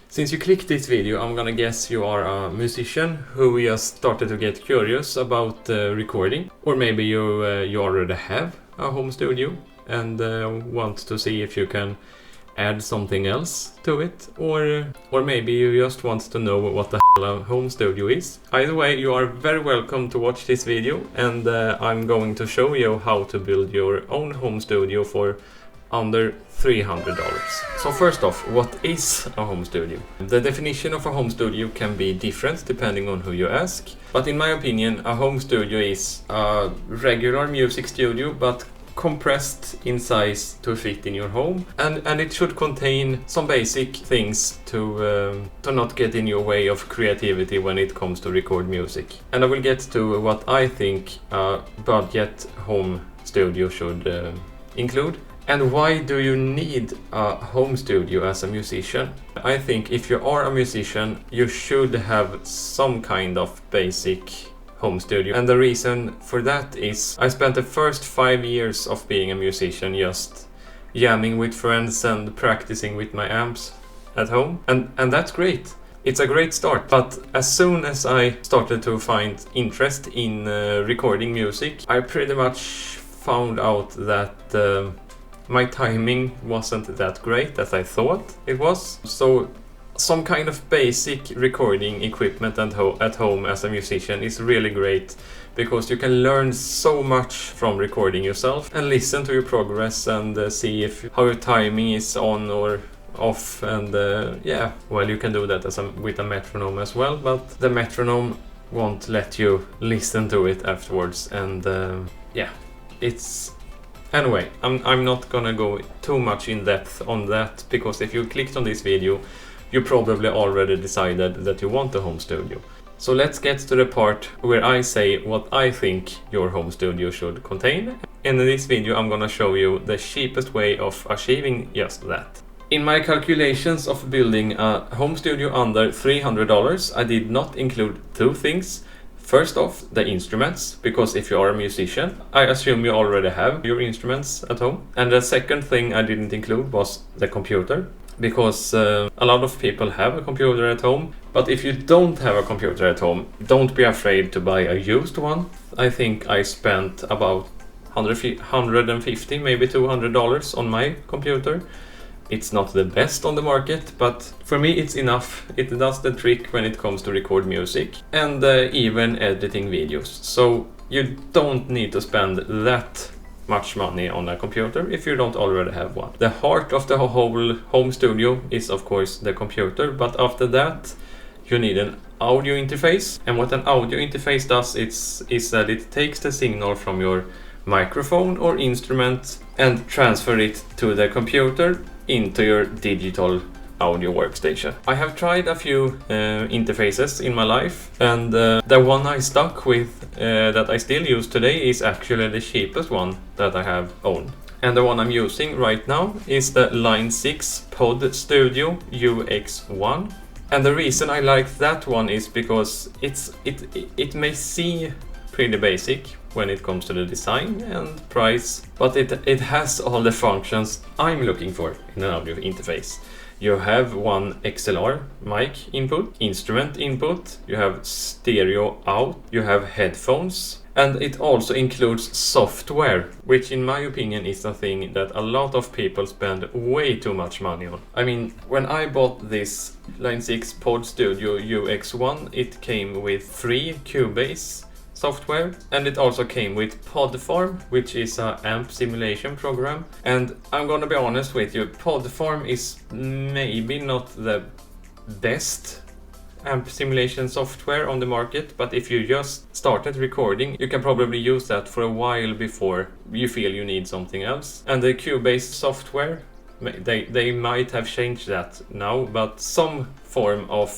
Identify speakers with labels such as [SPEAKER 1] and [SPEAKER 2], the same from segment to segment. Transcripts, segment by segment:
[SPEAKER 1] Since you clicked this video, I'm gonna guess you are a musician who just started to get curious about recording. Or maybe you already have a home studio and want to see if you can add something else to it. Or maybe you just want to know what the hell a home studio is. Either way, you are very welcome to watch this video, and I'm going to show you how to build your own home studio for under $300. So first off, what is a home studio? The definition of a home studio can be different depending on who you ask, but in my opinion, a home studio is a regular music studio but compressed in size to fit in your home, and it should contain some basic things to not get in your way of creativity when it comes to record music. And I will get to what I think a budget home studio should include. And why do you need a home studio as a musician? I think if you are a musician, you should have some kind of basic home studio. And the reason for that is I spent the first 5 years of being a musician just jamming with friends and practicing with my amps at home. And that's great. It's a great start. But as soon as I started to find interest in recording music, I pretty much found out that my timing wasn't that great as I thought it was. So some kind of basic recording equipment at home as a musician is really great, because you can learn so much from recording yourself and listen to your progress and see how your timing is on or off. And yeah, well, you can do that with a metronome as well, but the metronome won't let you listen to it afterwards. And yeah, it's... Anyway, I'm not gonna go too much in depth on that, because if you clicked on this video, you probably already decided that you want a home studio. So let's get to the part where I say what I think your home studio should contain. And in this video I'm gonna show you the cheapest way of achieving just that. In my calculations of building a home studio under $300, I did not include two things. First off, the instruments, because if you are a musician, I assume you already have your instruments at home. And the second thing I didn't include was the computer, because a lot of people have a computer at home. But if you don't have a computer at home, don't be afraid to buy a used one. I think I spent about $150, maybe $200 on my computer. It's not the best on the market, but for me it's enough. It does the trick when it comes to record music and even editing videos. So you don't need to spend that much money on a computer if you don't already have one. The heart of the whole home studio is of course the computer, but after that you need an audio interface. And what an audio interface does is that it takes the signal from your microphone or instrument and transfer it to the computer into your digital audio workstation. I have tried a few interfaces in my life, and the one I stuck with that I still use today is actually the cheapest one that I have owned. And the one I'm using right now is the Line 6 Pod Studio UX1. And the reason I like that one is because it may seem pretty basic when it comes to the design and price, but it has all the functions I'm looking for in an audio interface. You have one XLR mic input, instrument input, you have stereo out, you have headphones, and it also includes software, which in my opinion is a thing that a lot of people spend way too much money on. I mean, when I bought this Line 6 Pod Studio UX1, it came with free Cubase software, and it also came with Podfarm, which is an amp simulation program. And I'm gonna be honest with you, Podfarm is maybe not the best amp simulation software on the market, but if you just started recording, you can probably use that for a while before you feel you need something else. And the Cubase software, they might have changed that now, but some form of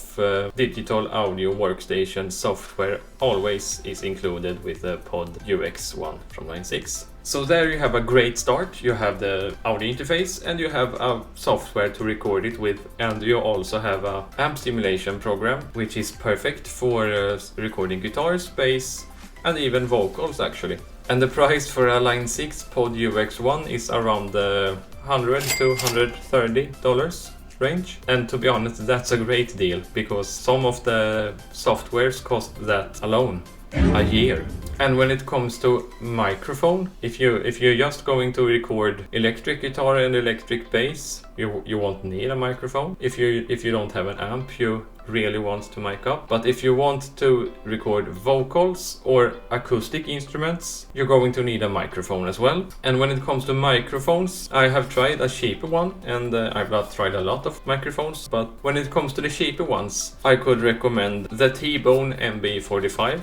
[SPEAKER 1] digital audio workstation software always is included with the Pod UX1 from Line 6. So there you have a great start. You have the audio interface and you have a software to record it with, and you also have a amp simulation program, which is perfect for recording guitars, bass, and even vocals actually. And the price for a Line 6 Pod UX1 is around $100 to $130. range. And to be honest, that's a great deal because some of the softwares cost that alone a year. And when it comes to microphone, if you're just going to record electric guitar and electric bass, you won't need a microphone. If you don't have an amp you really want to mic up. But if you want to record vocals or acoustic instruments, you're going to need a microphone as well. And when it comes to microphones, I have tried a cheaper one, and I've not tried a lot of microphones, but when it comes to the cheaper ones, I could recommend the T-Bone MB45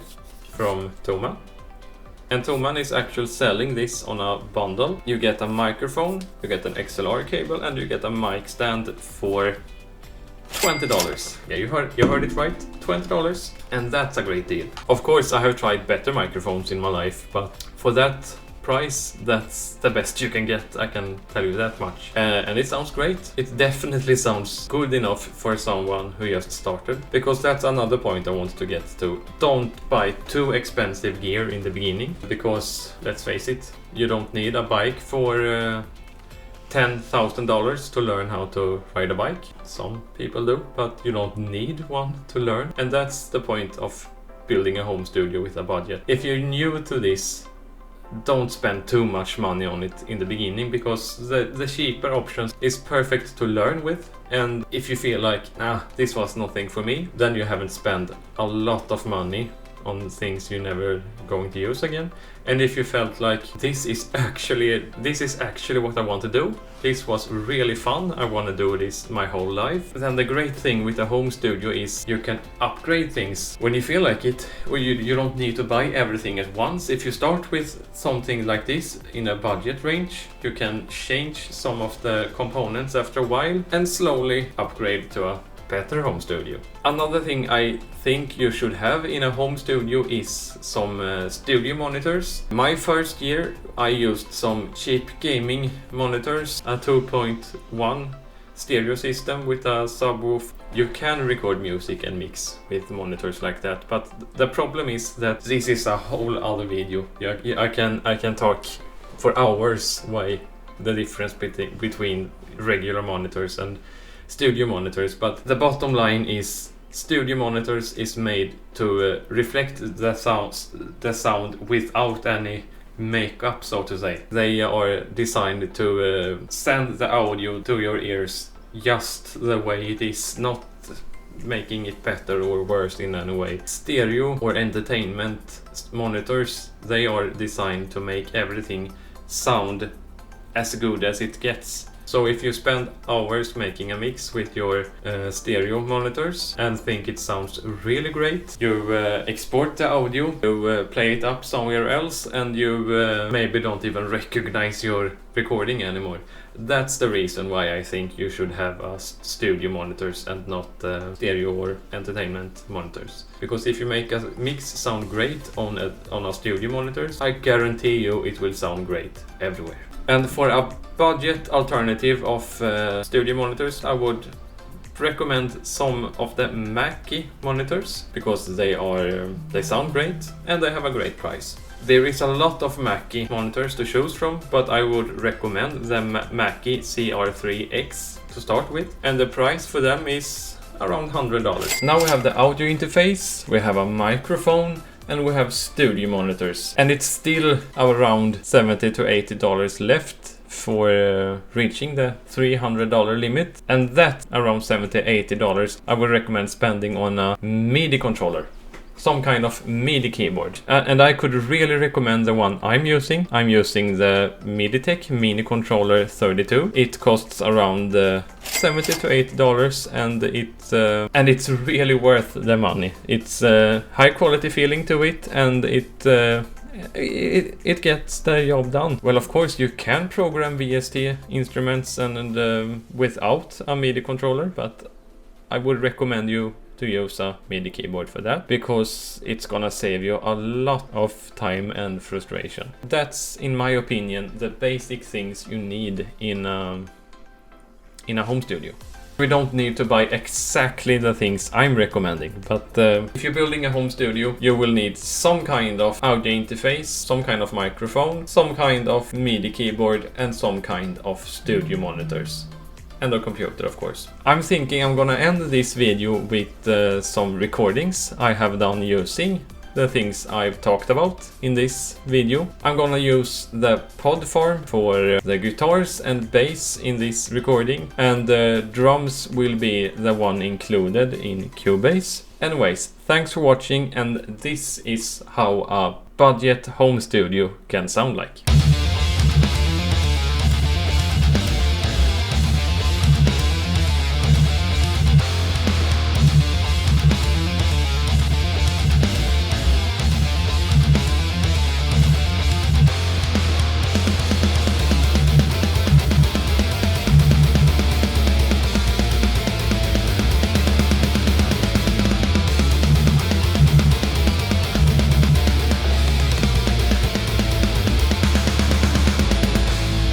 [SPEAKER 1] from Thomann. And Thomann is actually selling this on a bundle. You get a microphone, you get an XLR cable, and you get a mic stand for $20. Yeah, you heard it right, $20. And that's a great deal. Of course, I have tried better microphones in my life, but for that price, that's the best you can get, I can tell you that much. And it sounds great. It definitely sounds good enough for someone who just started, because that's another point I want to get to. Don't buy too expensive gear in the beginning, because let's face it, you don't need a bike for $10,000 to learn how to ride a bike. Some people do, but you don't need one to learn. And that's the point of building a home studio with a budget. If you're new to this, don't spend too much money on it in the beginning, because the cheaper options is perfect to learn with. And if you feel like, this was nothing for me, then you haven't spent a lot of money on things you're never going to use again. And if you felt like this is actually what I want to do, this was really fun, I want to do this my whole life, then the great thing with a home studio is you can upgrade things when you feel like it, or you don't need to buy everything at once. If you start with something like this in a budget range, you can change some of the components after a while and slowly upgrade to a better home studio. Another thing I think you should have in a home studio is some studio monitors. My first year I used some cheap gaming monitors, a 2.1 stereo system with a subwoofer. You can record music and mix with monitors like that, but the problem is that this is a whole other video. I can talk for hours why the difference between regular monitors and studio monitors, but the bottom line is studio monitors is made to reflect the sound without any makeup, so to say. They are designed to send the audio to your ears just the way it is, not making it better or worse in any way. Stereo or entertainment monitors, they are designed to make everything sound as good as it gets. So if you spend hours making a mix with your stereo monitors and think it sounds really great, you export the audio, you play it up somewhere else, and you maybe don't even recognize your recording anymore. That's the reason why I think you should have studio monitors and not stereo or entertainment monitors. Because if you make a mix sound great on a studio monitors, I guarantee you it will sound great everywhere. And for a budget alternative of studio monitors, I would recommend some of the Mackie monitors, because they sound great and they have a great price. There is a lot of Mackie monitors to choose from, but I would recommend the Mackie CR3X to start with, and the price for them is around $100. Now we have the audio interface, we have a microphone, and we have studio monitors, and it's still around $70 to $80 left for reaching the $300 limit, and that around $70-80 I would recommend spending on a MIDI controller, some kind of Midikeyboard. And I could really recommend the one I'm using. I'm using the Miditech Mini Controller 32. It costs around $70 to $80, and it's really worth the money. It's high quality feeling to it, and it gets the job done. Well, of course you can program VST instruments and without a MIDI controller, but I would recommend you to use a MIDI keyboard for that, because it's gonna save you a lot of time and frustration. That's, in my opinion, the basic things you need in a home studio. We don't need to buy exactly the things I'm recommending, but if you're building a home studio, you will need some kind of audio interface, some kind of microphone, some kind of MIDI keyboard, and some kind of studio monitors. and a computer, of course. I'm thinking I'm gonna end this video with some recordings I have done using the things I've talked about in this video. I'm gonna use the pod farm for the guitars and bass in this recording, and the drums will be the one included in Cubase. Anyways, thanks for watching, and this is how a budget home studio can sound like.